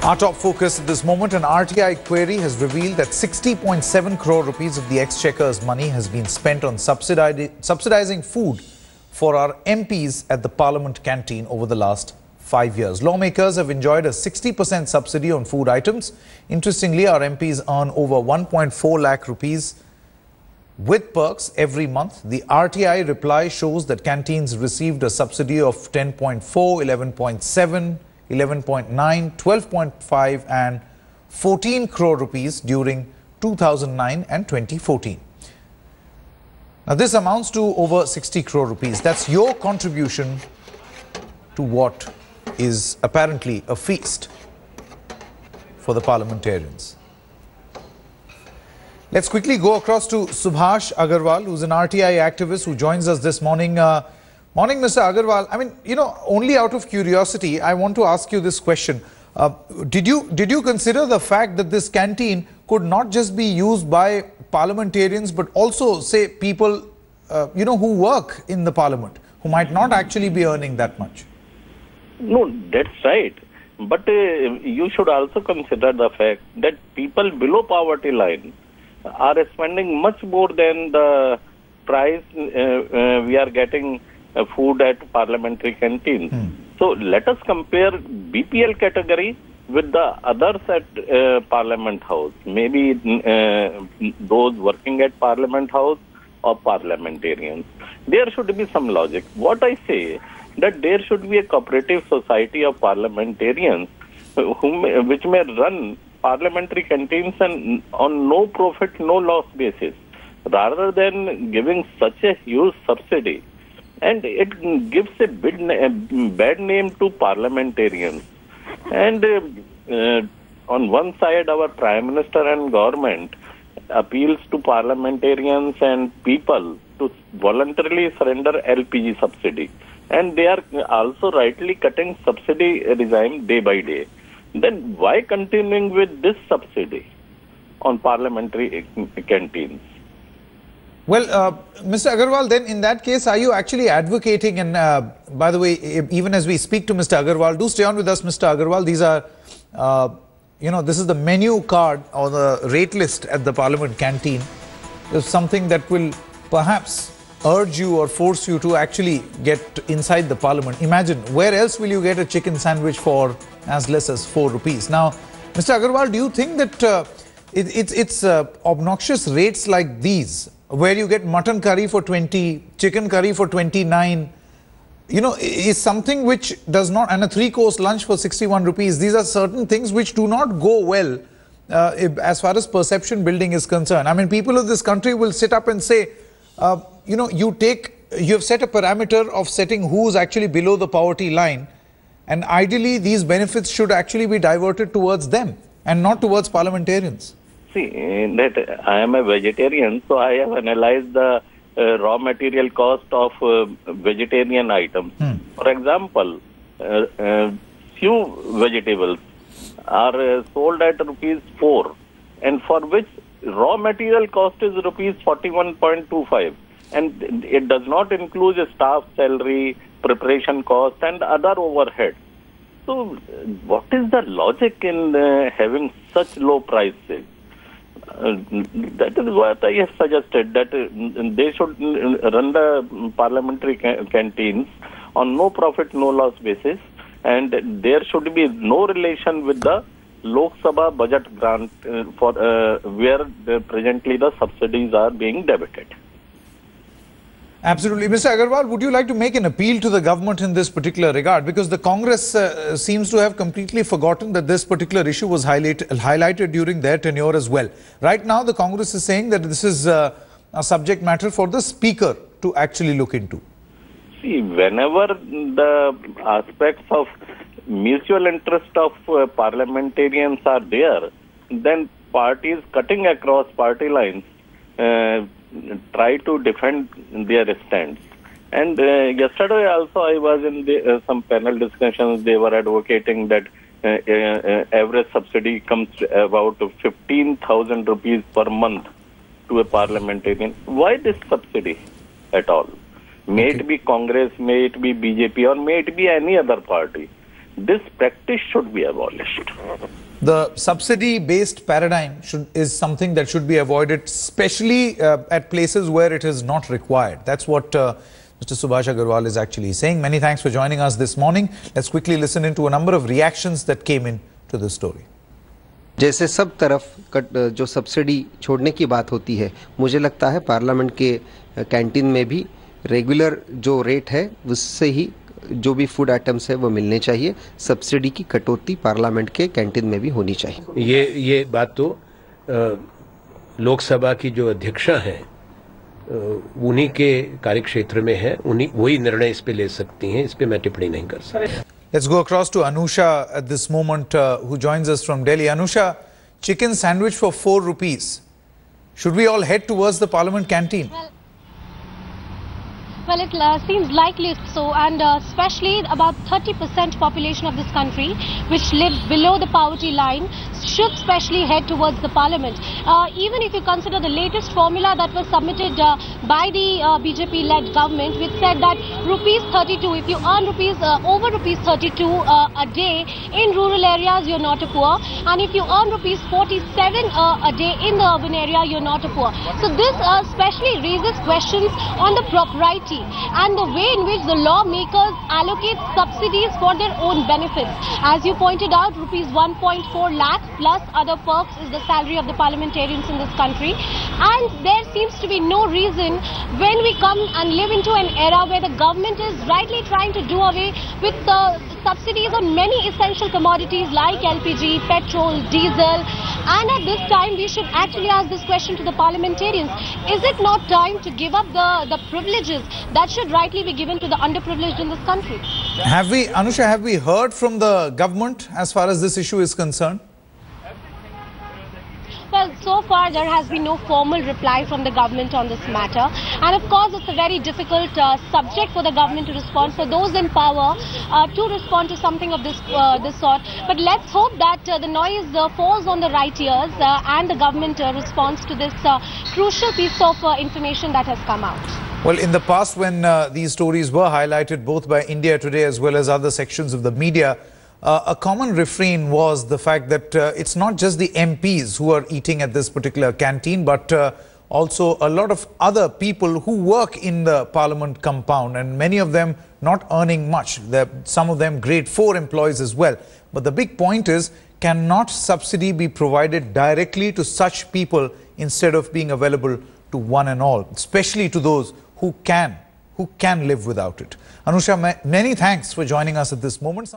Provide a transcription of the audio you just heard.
Our top focus at this moment, an RTI query has revealed that 60.7 crore rupees of the Exchequer's money has been spent on subsidizing food for our MPs at the Parliament canteen over the last 5 years. Lawmakers have enjoyed a 60% subsidy on food items. Interestingly, our MPs earn over 1.4 lakh rupees with perks every month. The RTI reply shows that canteens received a subsidy of 10.4, 11.7, 11.9, 12.5 and 14 crore rupees during 2009 and 2014. Now this amounts to over 60 crore rupees. That's your contribution to what is apparently a feast for the parliamentarians. Let's quickly go across to Subhash Agarwal, who's an RTI activist who joins us this morning. Morning, Mr. Agarwal. I mean, only out of curiosity, I want to ask you this question. Did you consider the fact that this canteen could not just be used by parliamentarians, but also, say, people, who work in the parliament, who might not actually be earning that much? No, that's right. But you should also consider the fact that people below poverty line are spending much more than the price we are getting food at parliamentary canteens. So let us compare BPL category with the others at Parliament House. Maybe those working at Parliament House or parliamentarians. There should be some logic. What I say that there should be a cooperative society of parliamentarians which may run parliamentary canteens and on no profit, no loss basis, rather than giving such a huge subsidy. And it gives a bad name to parliamentarians. And on one side, our Prime Minister and government appeals to parliamentarians and people to voluntarily surrender LPG subsidy. And they are also rightly cutting subsidy regime day by day. Then why continuing with this subsidy on parliamentary canteens? Well, Mr. Agarwal, then in that case, are you actually advocating, and by the way, even as we speak to Mr. Agarwal, do stay on with us, Mr. Agarwal. These are, this is the menu card or the rate list at the Parliament canteen. It's something that will perhaps urge you or force you to actually get inside the Parliament. Imagine, where else will you get a chicken sandwich for as less as 4 rupees? Now, Mr. Agarwal, do you think that it's obnoxious rates like these, where you get mutton curry for 20, chicken curry for 29, is something which does not, and a 3-course lunch for 61 rupees. These are certain things which do not go well as far as perception building is concerned. I mean, people of this country will sit up and say, you have set a parameter of setting who's actually below the poverty line, and ideally these benefits should actually be diverted towards them and not towards parliamentarians. See, that I am a vegetarian, so I have analyzed the raw material cost of vegetarian items. For example, few vegetables are sold at rupees 4, and for which raw material cost is rupees 41.25, and it does not include staff salary, preparation cost, and other overhead. So, what is the logic in having such low prices? That is what I have suggested, that they should run the parliamentary canteens on no profit, no loss basis, and there should be no relation with the Lok Sabha budget grant for where presently the subsidies are being debited. Absolutely. Mr. Agarwal, would you like to make an appeal to the government in this particular regard? Because the Congress seems to have completely forgotten that this particular issue was highlighted during their tenure as well. Right now, the Congress is saying that this is a subject matter for the Speaker to actually look into. See, whenever the aspects of mutual interest of parliamentarians are there, then parties cutting across party lines try to defend their stands. And yesterday also I was in some panel discussions. They were advocating that average subsidy comes about 15,000 rupees per month to a parliamentarian. Why this subsidy at all? May it be Congress, may it be BJP, or may it be any other party. this practice should be abolished. The subsidy-based paradigm is something that should be avoided, especially at places where it is not required. That's what Mr. Subhash Agarwal is actually saying. Many thanks for joining us this morning. Let's quickly listen into a number of reactions that came in to this story. जैसे सब तरफ जो subsidy छोड़ने की बात होती है, मुझे लगता है पार्लियामेंट के कैंटीन में भी रेगुलर जो रेट है उससे ही जो भी फूड आइटम्स है वो मिलने चाहिए। सब्सिडी की कटौती पार्लियामेंट के कैंटीन में भी होनी चाहिए। ये बात तो लोकसभा की जो अध्यक्षा हैं उन्हीं के कार्यक्षेत्र में है, वही निर्णय इस पे ले सकती हैं, इस पे मैं टिप्पणी नहीं कर सकता। Let's go across to Anusha at this moment, who joins us from Delhi. Anusha, chicken sandwich for 4 rupees. Should we all head towards the Parliament canteen? Well, it seems likely so, and especially about 30% population of this country, which live below the poverty line, should specially head towards the parliament. Even if you consider the latest formula that was submitted by the BJP-led government, which said that rupees 32, if you earn over rupees 32 a day in rural areas, you're not a poor, and if you earn rupees 47 a day in the urban area, you're not a poor. So this especially raises questions on the propriety and the way in which the lawmakers allocate subsidies for their own benefits. As you pointed out, rupees 1.4 lakh plus other perks is the salary of the parliamentarians in this country. And there seems to be no reason when we come and live into an era where the government is rightly trying to do away with the subsidies on many essential commodities like LPG, petrol, diesel. And at this time, we should actually ask this question to the parliamentarians. Is it not time to give up the privileges that should rightly be given to the underprivileged in this country? Anusha, have we heard from the government as far as this issue is concerned? Well, so far there has been no formal reply from the government on this matter, and of course it's a very difficult subject for the government to respond, for those in power to respond to something of this sort. But let's hope that the noise falls on the right ears and the government responds to this crucial piece of information that has come out. Well, in the past, when these stories were highlighted both by India Today as well as other sections of the media, a common refrain was the fact that it's not just the MPs who are eating at this particular canteen, but also a lot of other people who work in the Parliament compound, and many of them not earning much. Some of them grade 4 employees as well. But the big point is, cannot subsidy be provided directly to such people instead of being available to one and all, especially to those who can live without it? Anusha, many thanks for joining us at this moment.